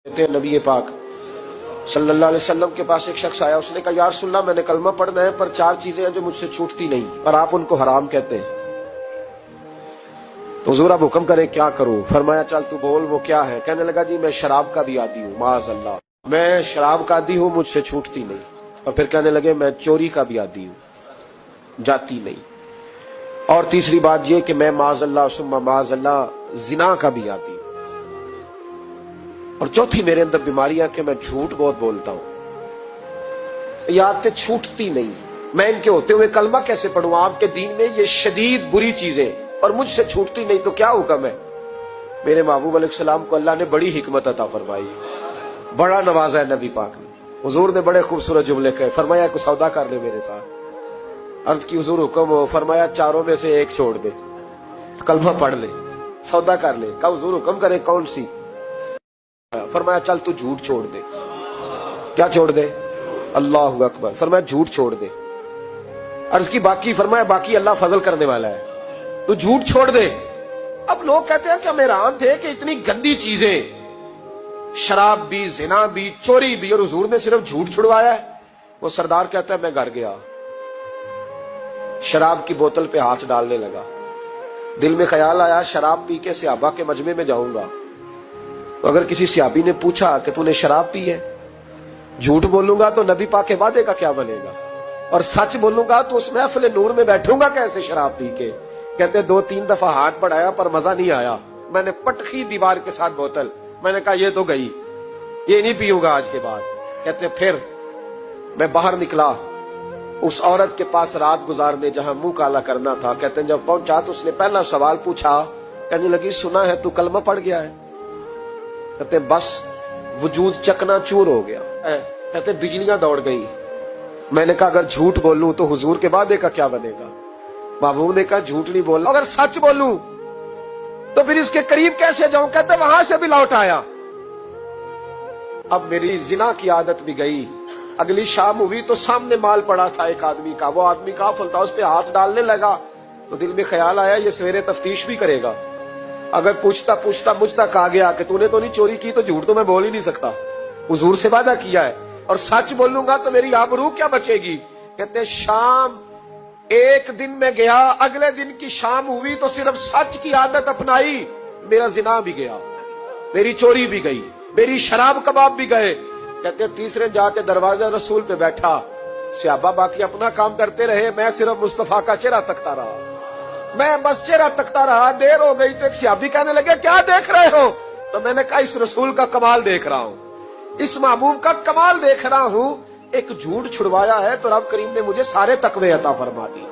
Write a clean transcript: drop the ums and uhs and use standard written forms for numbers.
नबी पाक सल्लल्लाहु अलैहि वसल्लम के पास एक शख्स आया, उसने कहा या रसूलल्लाह मैंने कलमा पढ़ना है पर 4 चीजें हैं जो मुझसे छूटती नहीं और आप उनको हराम कहते हैं, तो हुजूर आप हुक्म करें क्या करूं? फरमाया चल तू बोल वो क्या है? कहने लगा जी मैं शराब का भी आदी हूँ, माज़अल्लाह मैं शराब का आदी हूँ, मुझसे छूटती नहीं। और फिर कहने लगे मैं चोरी का भी आदी हूँ, जाती नहीं। और तीसरी बात ये कि मैं माज़अल्लाह सुम्मा माज़अल्लाह जिना का भी आदी हूँ। और चौथी मेरे अंदर बीमारी है कि मैं झूठ बहुत बोलता हूं। ये आदतें छूटती नहीं, मैं इनके होते हुए कलमा कैसे पढ़ूं? आपके दीन में ये शदीद बुरी चीजें और मुझसे छूटती नहीं, तो क्या हुक्म है? मेरे महबूब अलैहिस्सलाम को अल्लाह ने बड़ी हिकमत अता फरमाई, बड़ा नवाजा है नबी पाक ने। हुजूर ने बड़े खूबसूरत जुमले कहे, फरमाया कुछ सौदा कर ले मेरे साथ। अर्ज की हुजूर हुक्म हो, फरमाया चारों में से एक छोड़ दे, कलमा पढ़ ले, सौदा कर ले। कहा हुजूर हुक्म करे कौन सी? फरमाया चल तू झूठ छोड़ दे। क्या छोड़ दे? अल्लाहु अकबर। फरमाया झूठ छोड़ दे। अर्ज की बाकी? फरमाया बाकी अल्लाह फजल करने वाला है, तू झूठ छोड़ दे। अब लोग कहते हैं कि हम हैरान थे कि इतनी गंदी चीजें, शराब भी, जिना भी, चोरी भी, और हुजूर ने सिर्फ झूठ छुड़वाया है। वो सरदार कहता है मैं घर गया, शराब की बोतल पे हाथ डालने लगा, दिल में ख्याल आया शराब पी के सहाबा के मजमे में जाऊंगा, तो अगर किसी सहाबी ने पूछा कि तूने शराब पी है, झूठ बोलूंगा तो नबी पाक के वादे का क्या बनेगा, और सच बोलूंगा तो उस महफिल नूर में बैठूंगा कैसे शराब पी के? कहते 2-3 दफा हाथ बढ़ाया पर मजा नहीं आया, मैंने पटखी दीवार के साथ बोतल, मैंने कहा ये तो गई, ये नहीं पीऊंगा आज के बाद। कहते फिर मैं बाहर निकला उस औरत के पास रात गुजारने जहां मुंह काला करना था। कहते जब पहुंचा तो उसने पहला सवाल पूछा, कहने लगी सुना है तू कलमा पढ़ गया है? कहते बस वजूद चकनाचूर हो गया। कहते बिजलियां दौड़ गई। मैंने कहा अगर झूठ बोलूं तो हुजूर के वादे का क्या बनेगा? महबूब ने कहा झूठ नहीं बोलना, अगर सच बोलूं तो फिर इसके करीब कैसे जाऊं? कहते वहां से भी लौट आया। अब मेरी जिना की आदत भी गई। अगली शाम हुई तो सामने माल पड़ा था एक आदमी का, वो आदमी काफिल था, उस पे हाथ डालने लगा तो दिल में ख्याल आया ये सवेरे तफ्तीश भी करेगा, अगर पूछता पूछता मुझ तक आ गया कि तूने तो नहीं चोरी की, तो झूठ तो मैं बोल ही नहीं सकता, हुजूर से वादा किया है, और सच बोलूंगा तो मेरी आबरू क्या बचेगी? कहते शाम एक दिन में गया, अगले दिन की शाम हुई तो सिर्फ सच की आदत अपनाई, मेरा जिना भी गया, मेरी चोरी भी गई, मेरी शराब कबाब भी गए। कहते तीसरे जाके दरवाजा रसूल पे बैठा, सहाबा बाकी अपना काम करते रहे, मैं सिर्फ मुस्तफा का चेहरा तकता रहा, मैं बस चेहरा तकता रहा। देर हो गई तो एक सहाबी कहने लगे क्या देख रहे हो? तो मैंने कहा इस रसूल का कमाल देख रहा हूं, इस महबूब का कमाल देख रहा हूं। एक झूठ छुड़वाया है तो रब करीम ने मुझे सारे तकवे अता फरमा दी।